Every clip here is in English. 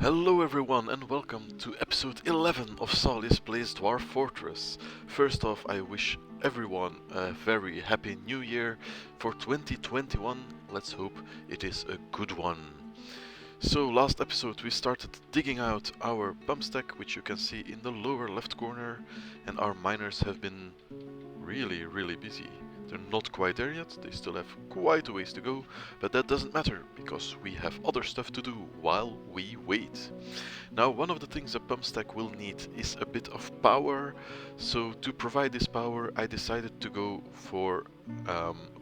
Hello everyone and welcome to episode 11 of Saulius Plays Dwarf Fortress. First off, I wish everyone a very happy new year for 2021. Let's hope it is a good one. So last episode we started digging out our pump stack, which you can see in the lower left corner, and our miners have been really busy. They're not quite there yet, they still have quite a ways to go, but that doesn't matter, because we have other stuff to do while we wait. Now, one of the things a pump stack will need is a bit of power, so to provide this power I decided to go for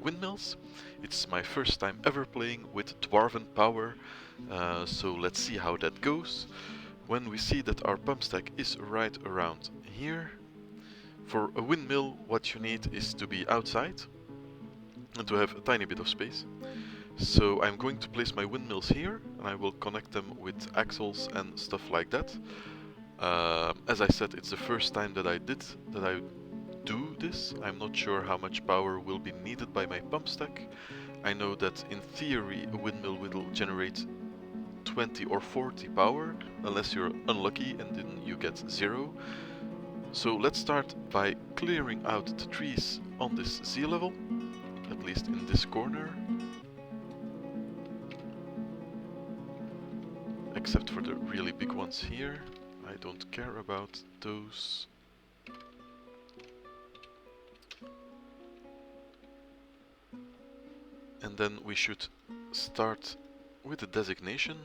windmills. It's my first time ever playing with dwarven power, so let's see how that goes. When we see that our pump stack is right around here, for a windmill, what you need is to be outside and to have a tiny bit of space. So I'm going to place my windmills here, and I will connect them with axles and stuff like that. As I said, it's the first time that I do this. I'm not sure how much power will be needed by my pump stack. I know that in theory a windmill will generate 20 or 40 power, unless you're unlucky and then you get 0. So let's start by clearing out the trees on this sea level, at least in this corner. Except for the really big ones here. I don't care about those. And then we should start with the designation,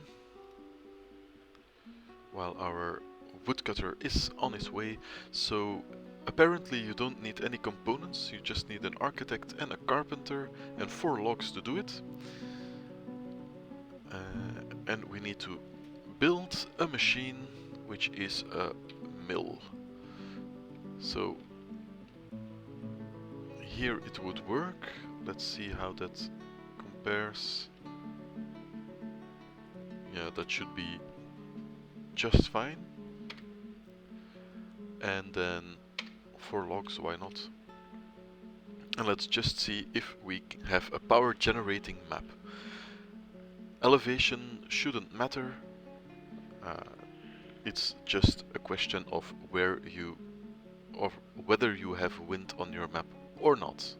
while our woodcutter is on his way. So apparently you don't need any components, you just need an architect and a carpenter and 4 logs to do it. And we need to build a machine, which is a mill. So here it would work. Let's see how that compares. Yeah, that should be just fine. And then 4 logs, why not? And let's just see if we have a power generating map. Elevation shouldn't matter. It's just a question of whether you have wind on your map or not.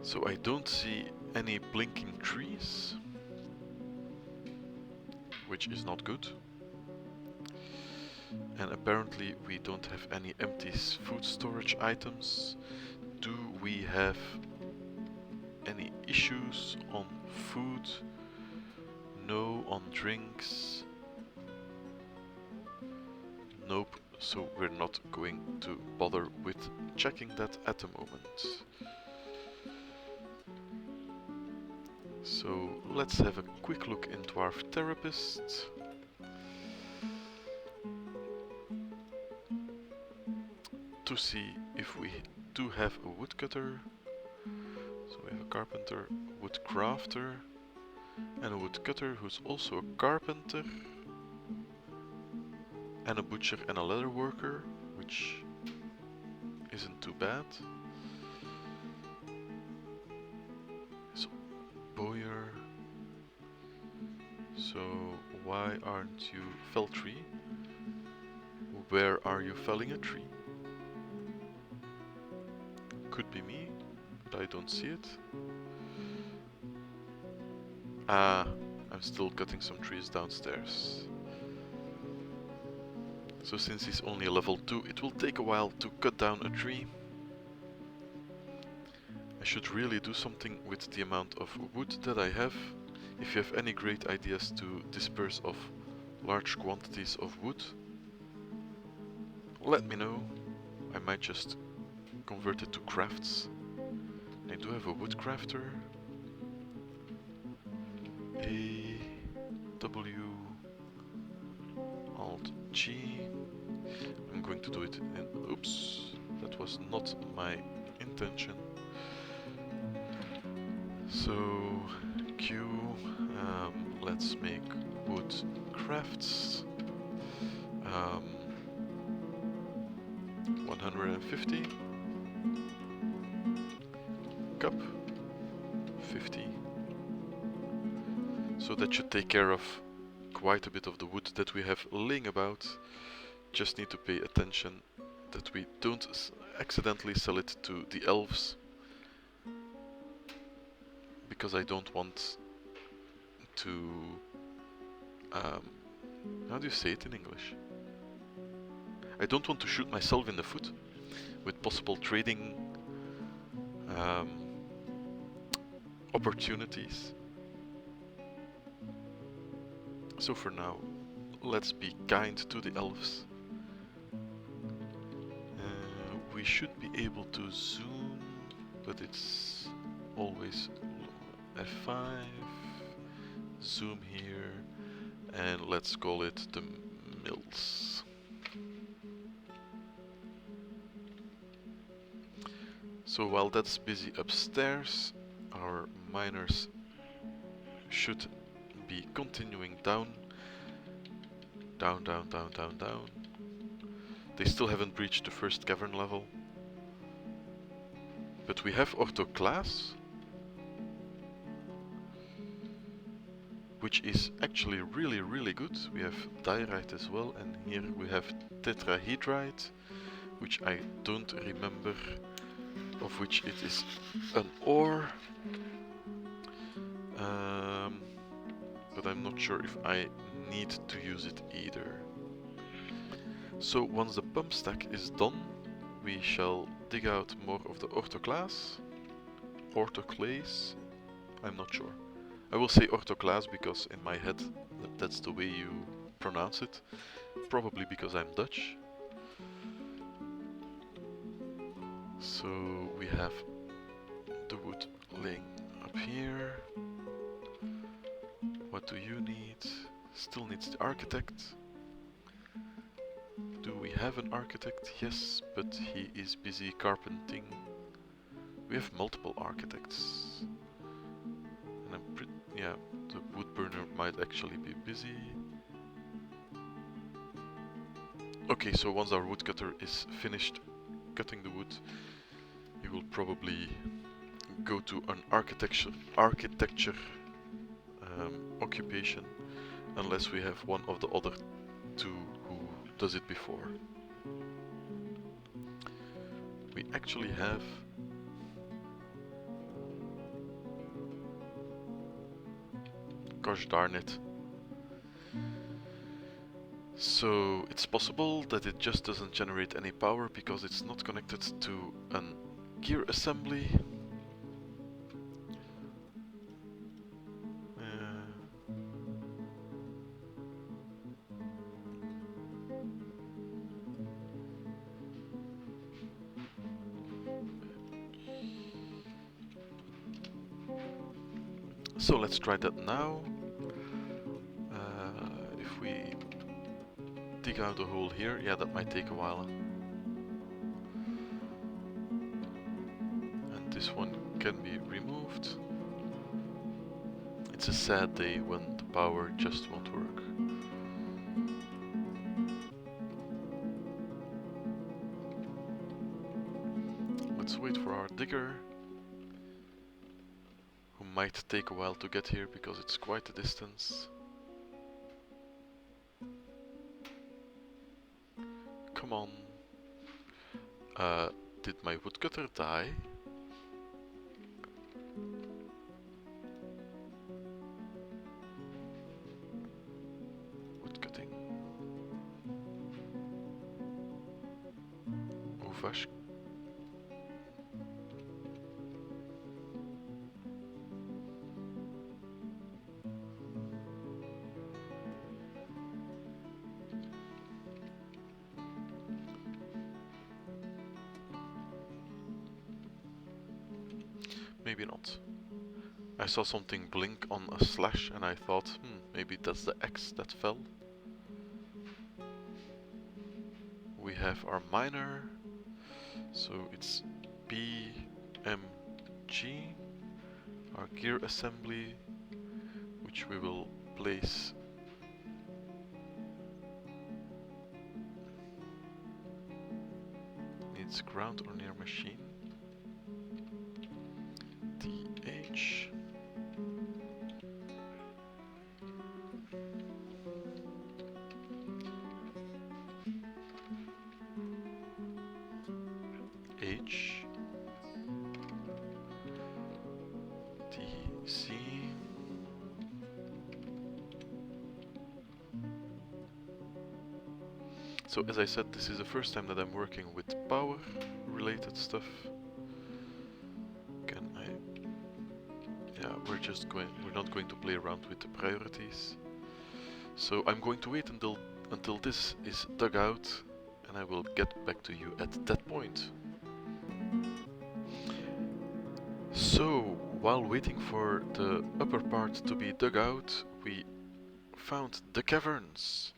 So I don't see any blinking trees, which is not good. And apparently we don't have any empty food storage items. Do we have any issues on food? No. On drinks? Nope, so we're not going to bother with checking that at the moment. So let's have a quick look in Dwarf Therapist. To see if we do have a woodcutter. So we have a carpenter, wood crafter, and a woodcutter who's also a carpenter, and a butcher and a leather worker, which isn't too bad. So bowyer. So why aren't you fell tree? Where are you felling a tree? Could be me, but I don't see it. Ah, I'm still cutting some trees downstairs. So since he's only a level 2, it will take a while to cut down a tree. I should really do something with the amount of wood that I have. If you have any great ideas to dispose of large quantities of wood, let me know. I might just convert it to crafts. I do have a wood crafter. A W Alt G. I'm going to do it in, oops, that was not my intention. So Q, let's make wood crafts. 150. Cup 50. So that should take care of quite a bit of the wood that we have laying about. Just need to pay attention that we don't accidentally sell it to the elves, because I don't want to... how do you say it in English? I don't want to shoot myself in the foot with possible trading opportunities. So for now, let's be kind to the elves. We should be able to zoom, but it's always F5, zoom here, and let's call it the mills. So while that's busy upstairs, our miners should be continuing down. Down, down, down, down, down. They still haven't reached the first cavern level. But we have ortho class, which is actually really, really good. We have diorite as well, and here we have tetrahedrite, which I don't remember of which it is an ore. But I'm not sure if I need to use it either. So once the pump stack is done, we shall dig out more of the orthoclase, orthoclase, I'm not sure. I will say orthoclase because in my head that's the way you pronounce it, probably because I'm Dutch. So we have the wood laying up here. What do you need? Still needs the architect. Do we have an architect? Yes, but he is busy carpenting. We have multiple architects. And I'm pretty... yeah, the wood burner might actually be busy. Okay, so once our woodcutter is finished cutting the wood, he will probably go to an architecture occupation, unless we have one of the other two who does it before. We actually have gosh darn it. So it's possible that it just doesn't generate any power because it's not connected to an gear assembly. So let's try that now. If we dig out a hole here, yeah, that might take a while. And this one can be removed. It's a sad day when the power just won't work. Let's wait for our digger, who might take a while to get here because it's quite a distance. Come on. Did my woodcutter die? Woodcutting. Uvash. Maybe not. I saw something blink on a slash and I thought, maybe that's the X that fell. We have our miner, so it's BMG, our gear assembly, which we will place needs ground or near machine. TH. H DC. So as I said, this is the first time that I'm working with power related stuff. Can I... Yeah, we're not going to play around with the priorities. So I'm going to wait until this is dug out, and I will get back to you at that point. So, while waiting for the upper part to be dug out, we found the caverns.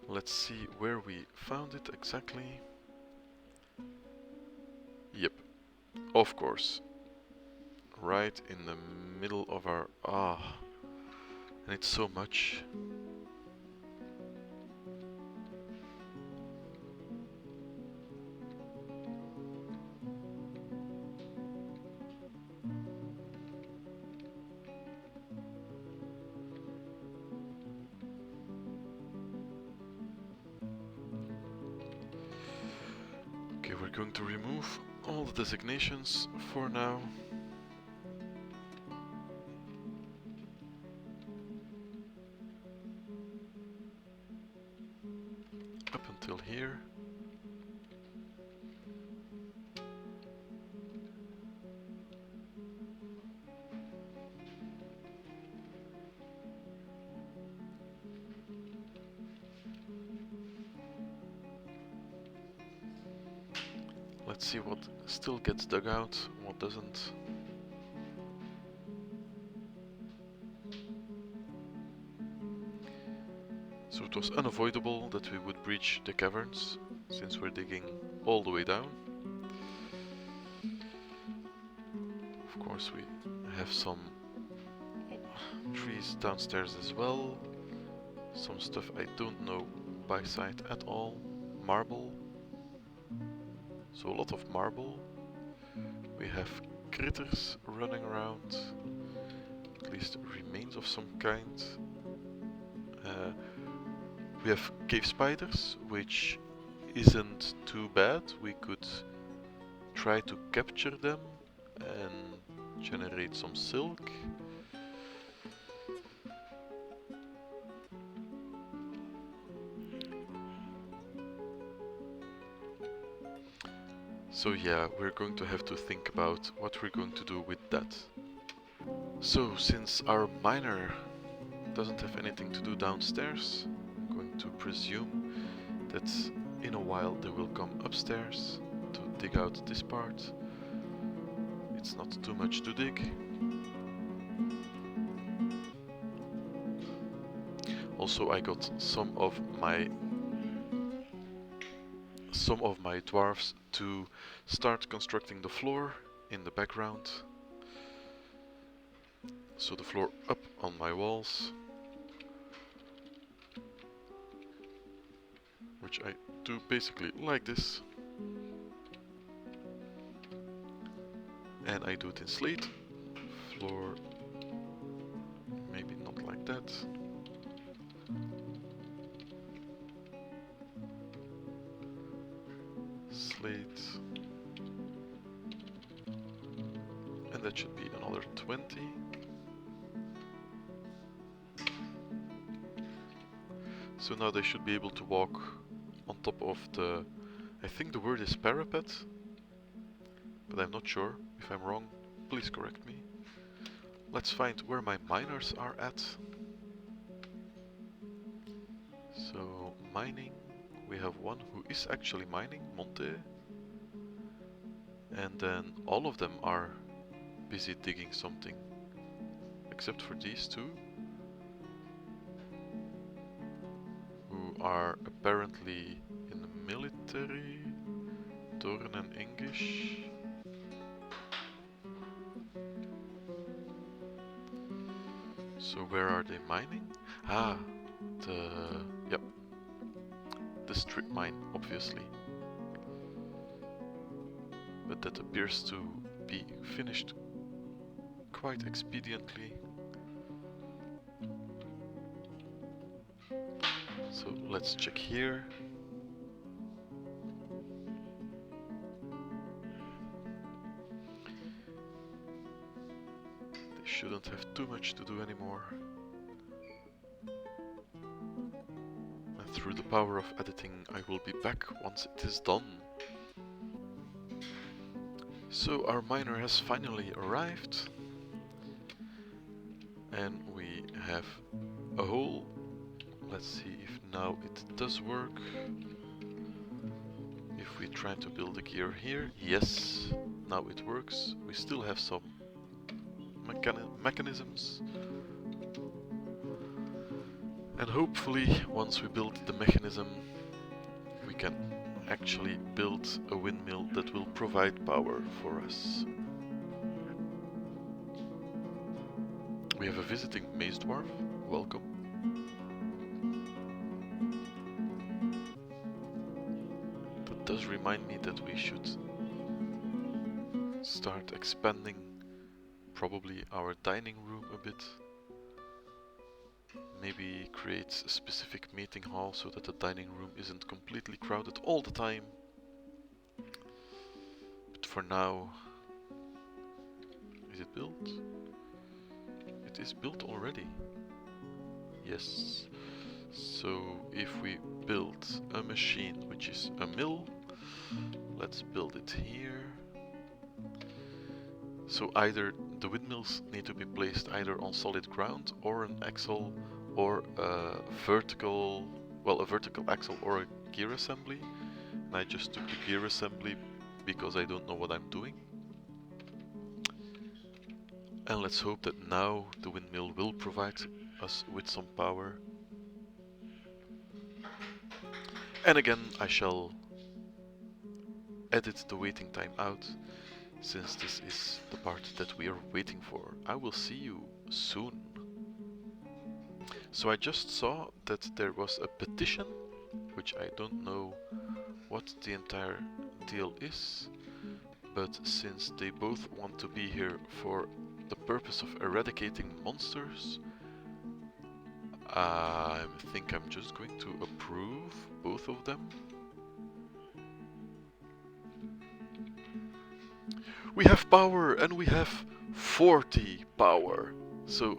Let's see where we found it exactly. Yep, of course. Right in the middle of our... and it's so much. Okay, we're going to remove all the designations for now. Up until here. Let's see what still gets dug out, what doesn't. So it was unavoidable that we would breach the caverns, since we're digging all the way down. Of course we have some trees downstairs as well. Some stuff I don't know by sight at all. Marble. So a lot of marble. We have critters running around. At least remains of some kind. We have cave spiders, which isn't too bad. We could try to capture them and generate some silk. So yeah, we're going to have to think about what we're going to do with that. So since our miner doesn't have anything to do downstairs, I'm going to presume that in a while they will come upstairs to dig out this part. It's not too much to dig. Also, I got some of my dwarfs to start constructing the floor in the background. So the floor up on my walls, which I do basically like this. And I do it in slate. Floor, maybe not like that. Slate. And that should be another 20. So now they should be able to walk on top of the... I think the word is parapet, but I'm not sure. If I'm wrong, please correct me. Let's find where my miners are at. So, mining. We have one who is actually mining, Monte. And then all of them are busy digging something. Except for these two, who are apparently in the military. Doran and English. So where are they mining? Ah, yep, the strip mine, obviously. But that appears to be finished quite expediently. So let's check here. shouldn't have too much to do anymore. And through the power of editing, I will be back once it is done. So our miner has finally arrived. And we have a hole. Let's see if now it does work. If we try to build a gear here, yes, now it works. We still have some mechanisms. And hopefully, once we build the mechanism, we can actually build a windmill that will provide power for us. We have a visiting maze dwarf. Welcome. That does remind me that we should start expanding probably our dining room a bit. Maybe create a specific meeting hall so that the dining room isn't completely crowded all the time. But for now, is it built? It is built already. Yes. So if we build a machine, which is a mill, let's build it here. So either the windmills need to be placed either on solid ground or an axle or a vertical axle or a gear assembly. And I just took the gear assembly because I don't know what I'm doing. And let's hope that now the windmill will provide us with some power. And again, I shall edit the waiting time out, since this is the part that we are waiting for. I will see you soon. So I just saw that there was a petition, which I don't know what the entire deal is, but since they both want to be here for the purpose of eradicating monsters, I think I'm just going to approve both of them. We have power, and we have 40 power. So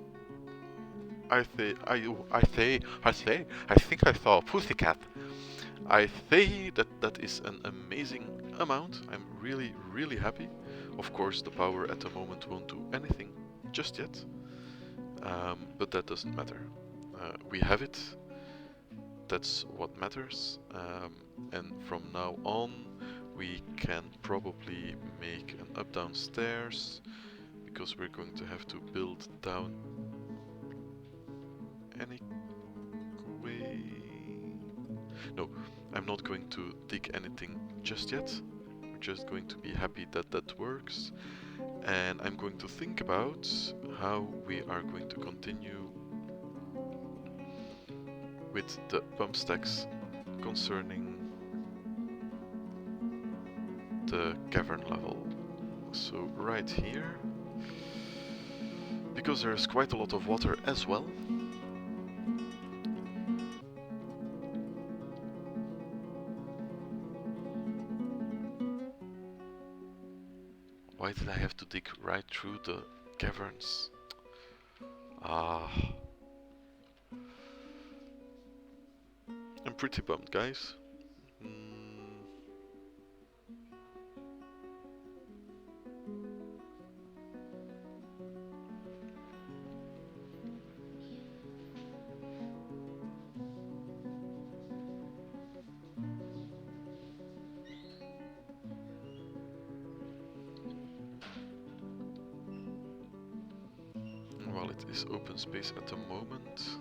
I think I saw a pussycat. I say that that is an amazing amount. I'm really happy. Of course, the power at the moment won't do anything just yet, but that doesn't matter. We have it. That's what matters. And from now on, we can probably make an up-down stairs, because we're going to have to build down anyway. No, I'm not going to dig anything just yet. I'm just going to be happy that that works. And I'm going to think about how we are going to continue with the pump stacks concerning the cavern level. So right here, because there's quite a lot of water as well. Why did I have to dig right through the caverns? Ah. I'm pretty bummed, guys. While it is open space at the moment.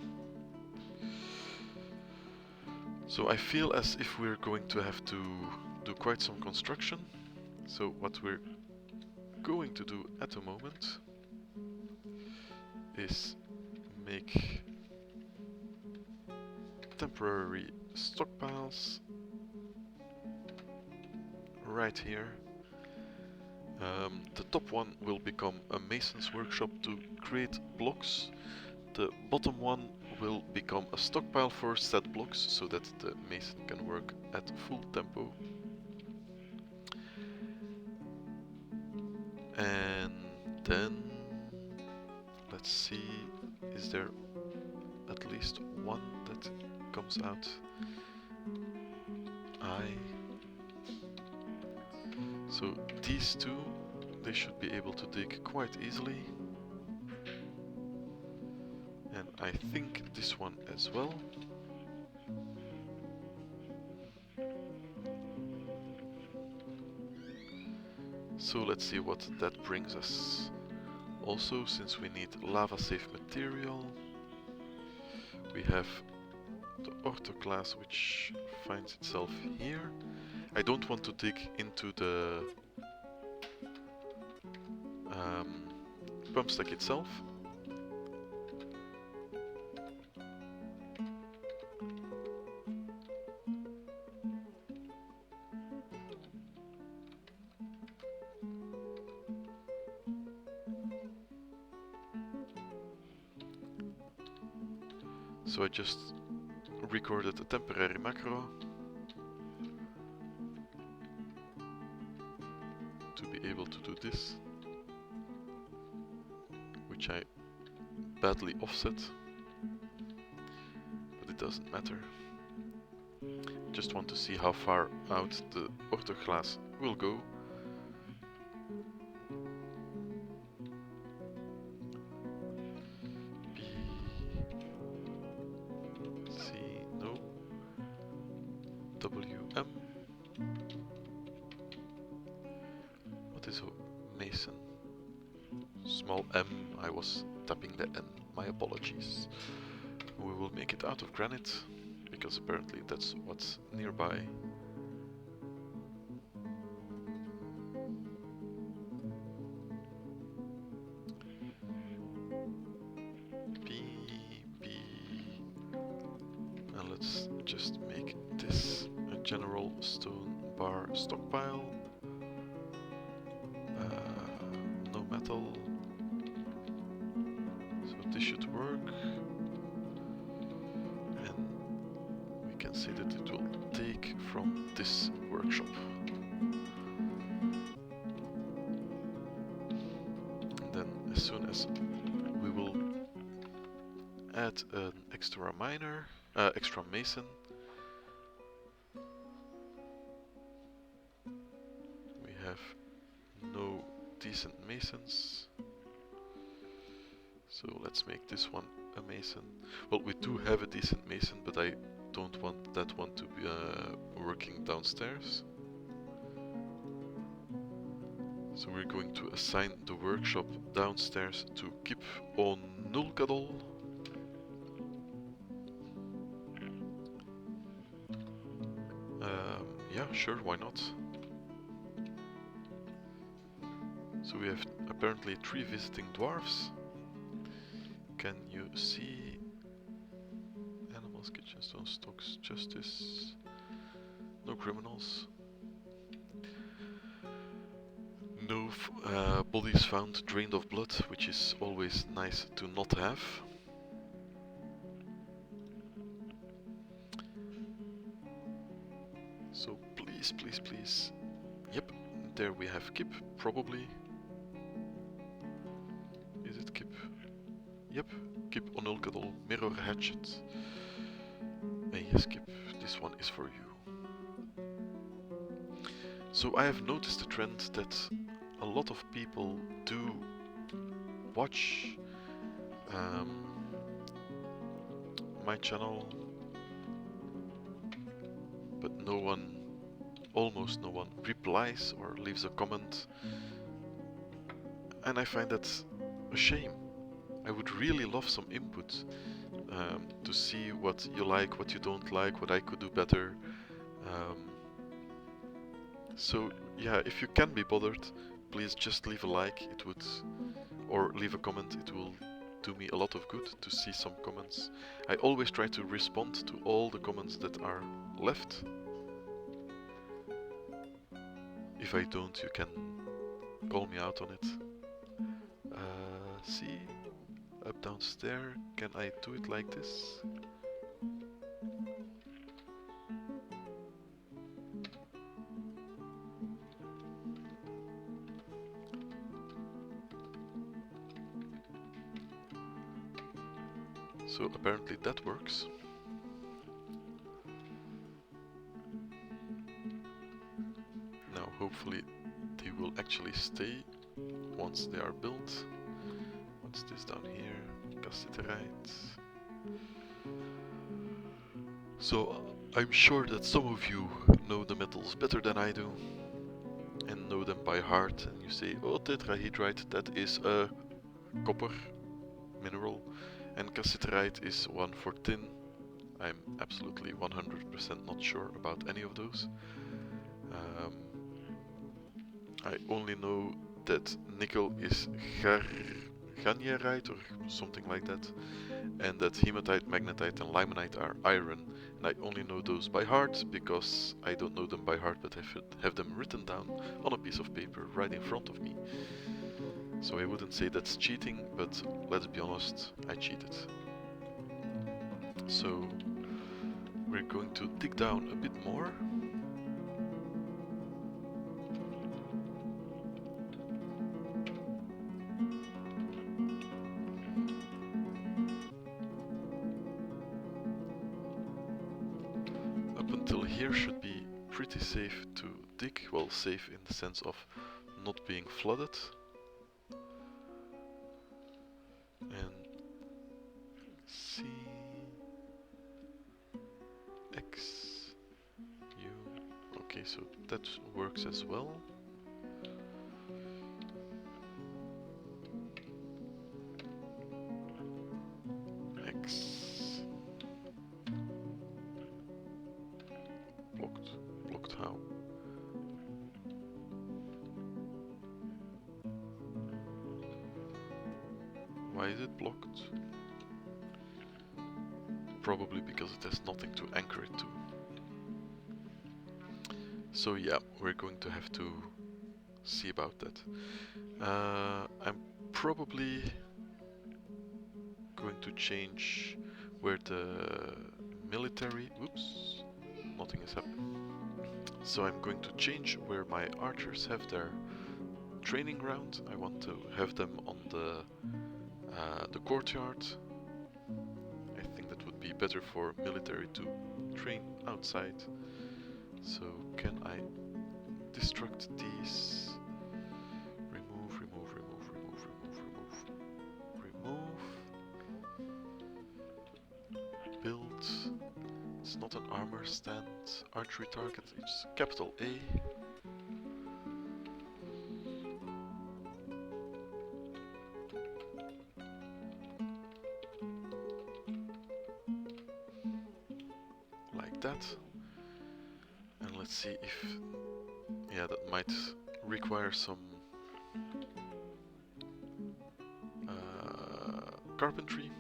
So I feel as if we're going to have to do quite some construction. So what we're going to do at the moment is make temporary stockpiles right here. The top one will become a mason's workshop to create blocks. The bottom one will become a stockpile for said blocks, so that the mason can work at full tempo. And then let's see, is there at least one that comes out? So these two, they should be able to dig quite easily. And I think this one as well. So let's see what that brings us. Also, since we need lava-safe material, we have the ortho class, which finds itself here. I don't want to dig into the pump stack itself. So I just recorded a temporary macro to be able to do this, which I badly offset, but it doesn't matter. Just want to see how far out the ortho glass will go. WM. What is a mason? Small m, I was tapping the n, my apologies. We will make it out of granite, because apparently that's what's nearby. And let's just make this a general stone bar stockpile. No metal. So this should work. And we can see that it will take from this workshop. And then as soon as we will add an extra miner, extra mason, we have no decent masons, so let's make this one a mason. Well, we do have a decent mason, but I don't want that one to be working downstairs. So we're going to assign the workshop downstairs to Kip on Nulkadol. Yeah, sure, why not? So we have apparently 3 visiting dwarfs. Can you see animals, kitchen stone, stocks, justice? No criminals. No bodies found drained of blood, which is always nice to not have. So please, please, please. Yep, there we have Kip, probably. Is it Kip? Yep, Kip on Ulkadol, mirror hatchet. And yes, Kip, this one is for you. So I have noticed a trend that a lot of people do watch my channel, but no one, almost no one, replies or leaves a comment, and I find that a shame. I would really love some input to see what you like, what you don't like, what I could do better. So yeah, if you can be bothered, please just leave a like, it would, or leave a comment, it will do me a lot of good to see some comments. I always try to respond to all the comments that are left. If I don't, you can call me out on it. See, up downstairs, can I do it like this? So apparently that works. Now hopefully they will actually stay once they are built. What's this down here? Cassiterite. So I'm sure that some of you know the metals better than I do and know them by heart, and you say, oh, tetrahedrite, that is a copper mineral, and cassiterite is one for tin. I'm absolutely 100% not sure about any of those. I only know that nickel is garnierite or something like that, and that hematite, magnetite and limonite are iron, and I only know those by heart because I don't know them by heart, but I have them written down on a piece of paper right in front of me. So I wouldn't say that's cheating, but let's be honest, I cheated. So we're going to dig down a bit more. Up until here should be pretty safe to dig, well, safe in the sense of not being flooded. And C X U. Okay, so that works as well. X. Blocked. Blocked how? Why is it blocked? Probably because it has nothing to anchor it to. So yeah, we're going to have to see about that. I'm probably going to change where the military... Oops, nothing is happening. So I'm going to change where my archers have their training ground. I want to have them on the courtyard. I think that would be better for military to train outside. So can I destruct these? Remove, remove, remove, remove, remove, remove. Build. It's not an armor stand. Archery target. It's capital A. Like that. And let's see if... yeah, that might require some carpentry.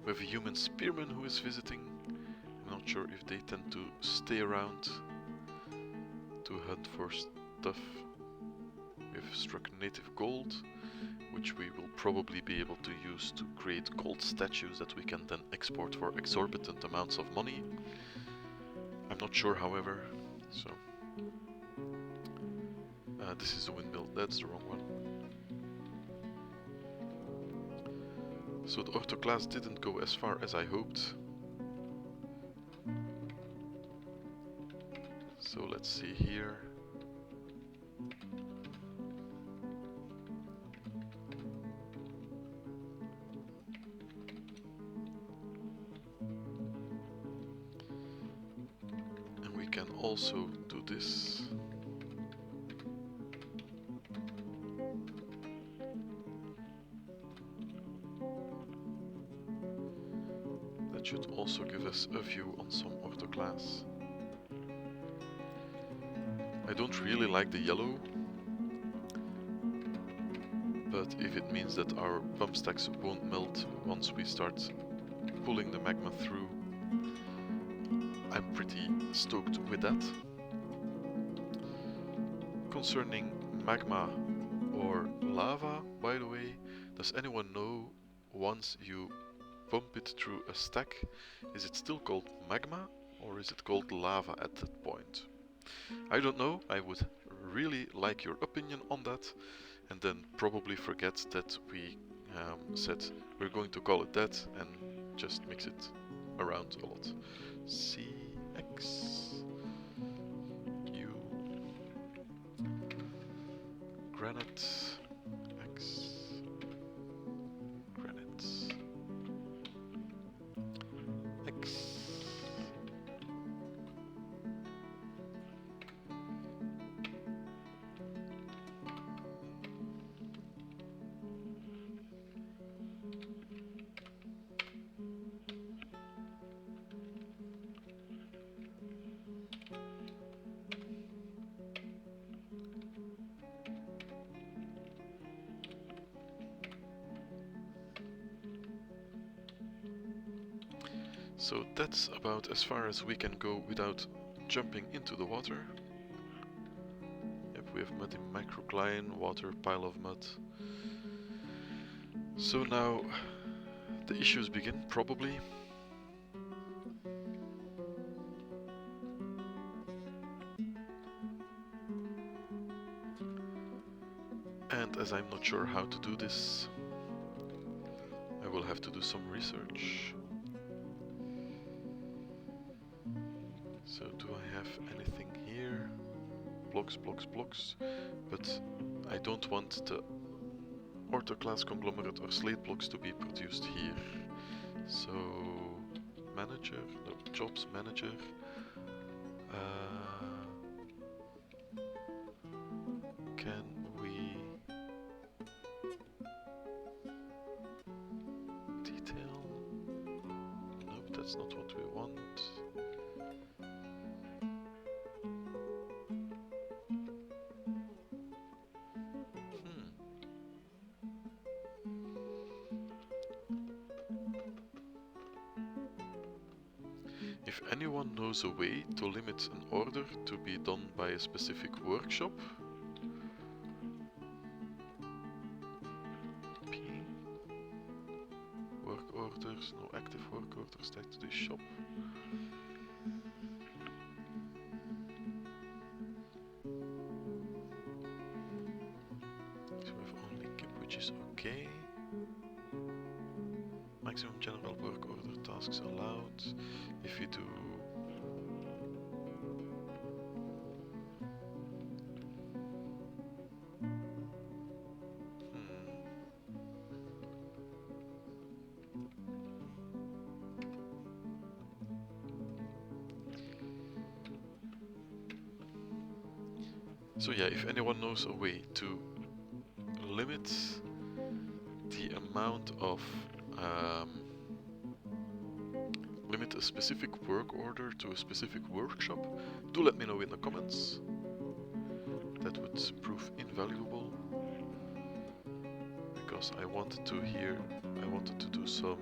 We have a human spearman who is visiting. I'm not sure if they tend to stay around to hunt for stuff. We have struck native gold, which we will probably be able to use to create gold statues that we can then export for exorbitant amounts of money. I'm not sure, however, so... this is the windmill, that's the wrong one. So the ortho class didn't go as far as I hoped. So let's see here. And we can also do this. That should also give us a view on some of the class. I don't really like the yellow, but if it means that our pump stacks won't melt once we start pulling the magma through, I'm pretty stoked with that. Concerning magma or lava, by the way, does anyone know, once you pump it through a stack, is it still called magma or is it called lava at that point? I don't know, I would really like your opinion on that, and then probably forget that we said we're going to call it that and just mix it around a lot. CX U granite X granite X. So that's about as far as we can go without jumping into the water. Yep, we have muddy microcline, water, pile of mud. So now the issues begin, probably. And as I'm not sure how to do this, I will have to do some research. So do I have anything here? Blocks, blocks, blocks. But I don't want the orthoclase conglomerate or slate blocks to be produced here. So manager, no, jobs manager. Can we detail? Nope, that's not what we want. If anyone knows a way to limit an order to be done by a specific workshop, P, work orders, no active work orders tied to the shop. So we have only KIP, which is okay. Maximum general work order tasks allowed. If we do So yeah, if anyone knows a way to limit the amount of limit a specific work order to a specific workshop, do let me know in the comments. That would prove invaluable, because I wanted to do some,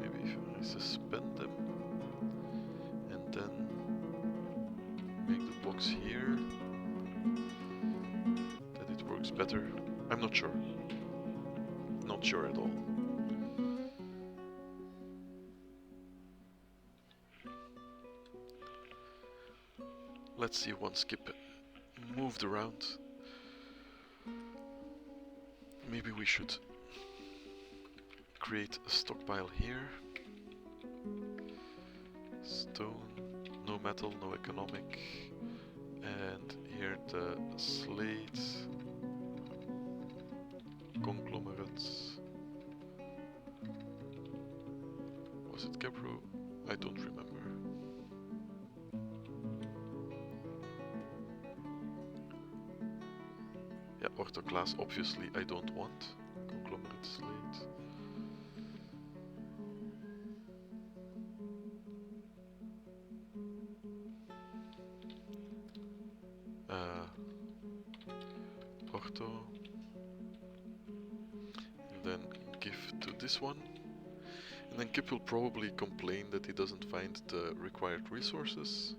maybe if I suspend them and then make the blocks here, that it works better. I'm not sure. Not sure at all. Let's see once skip moved around. Maybe we should create a stockpile here. Stone, no metal, no economic. And here the slate, conglomerates. Was it Gebro? I don't remember. Yeah, orthoclase obviously I don't want. Conglomerate slate. Ortho. And then give to this one. And then Kip will probably complain that he doesn't find the required resources.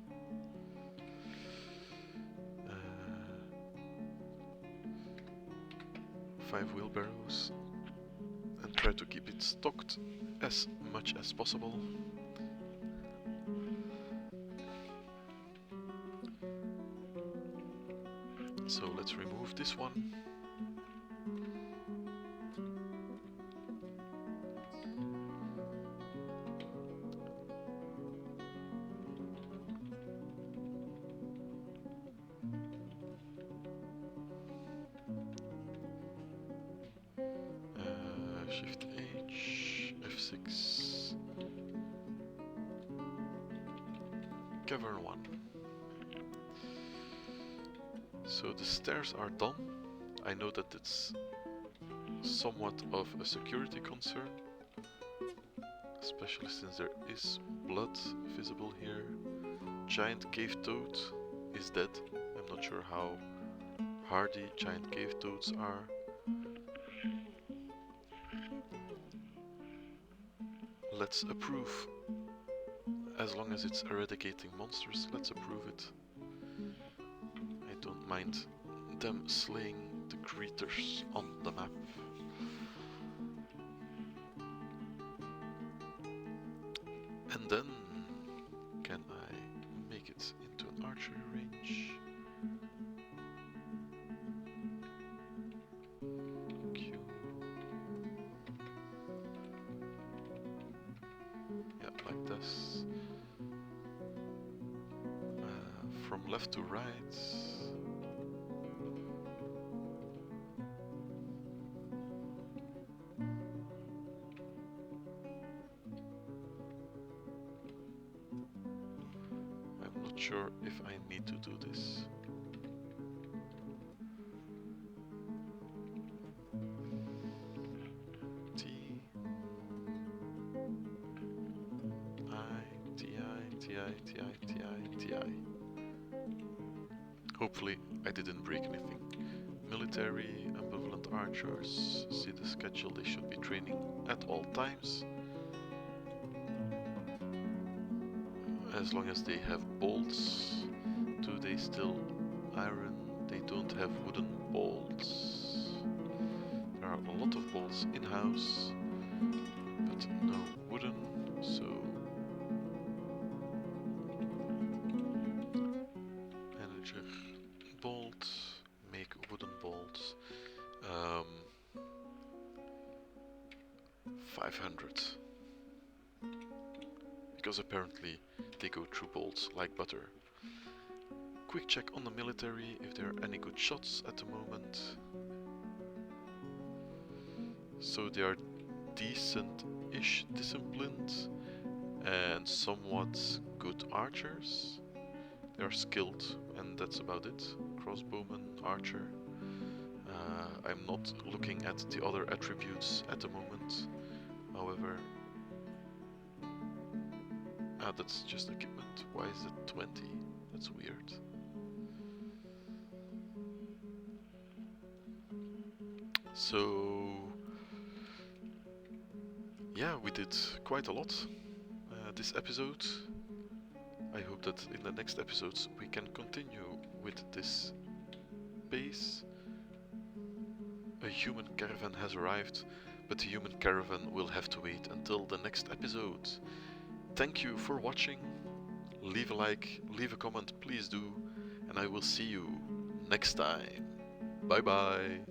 5 wheelbarrows. And try to keep it stocked as much as possible. So let's remove this one. Shift H, F6. Cavern 1. So the stairs are done. I know that it's somewhat of a security concern, especially since there is blood visible here. Giant cave toad is dead. I'm not sure how hardy giant cave toads are. Let's approve. As long as it's eradicating monsters, let's approve it. I don't mind them slaying the creatures on the map. And then, can I make it into an archery range? Q. Yeah, like this. From left to right. I'm not sure if I need to do this. T I T I T I T I T I T I. Hopefully I didn't break anything. Military, ambivalent archers, see the schedule, they should be training at all times. As long as they have bolts. Do they still iron? They don't have wooden bolts. There are a lot of bolts in-house, but no wooden, so manager bolt, make wooden bolts. 500. Because apparently they go through bolts like butter. Quick check on the military if there are any good shots at the moment. So they are decent-ish disciplined and somewhat good archers. They are skilled and that's about it. Crossbowman, archer. I'm not looking at the other attributes at the moment. However, that's just equipment. Why is it 20? That's weird. So yeah, we did quite a lot this episode. I hope that in the next episodes we can continue with this base. A human caravan has arrived, but the human caravan will have to wait until the next episode. Thank you for watching. Leave a like, leave a comment, please do, and I will see you next time. Bye bye.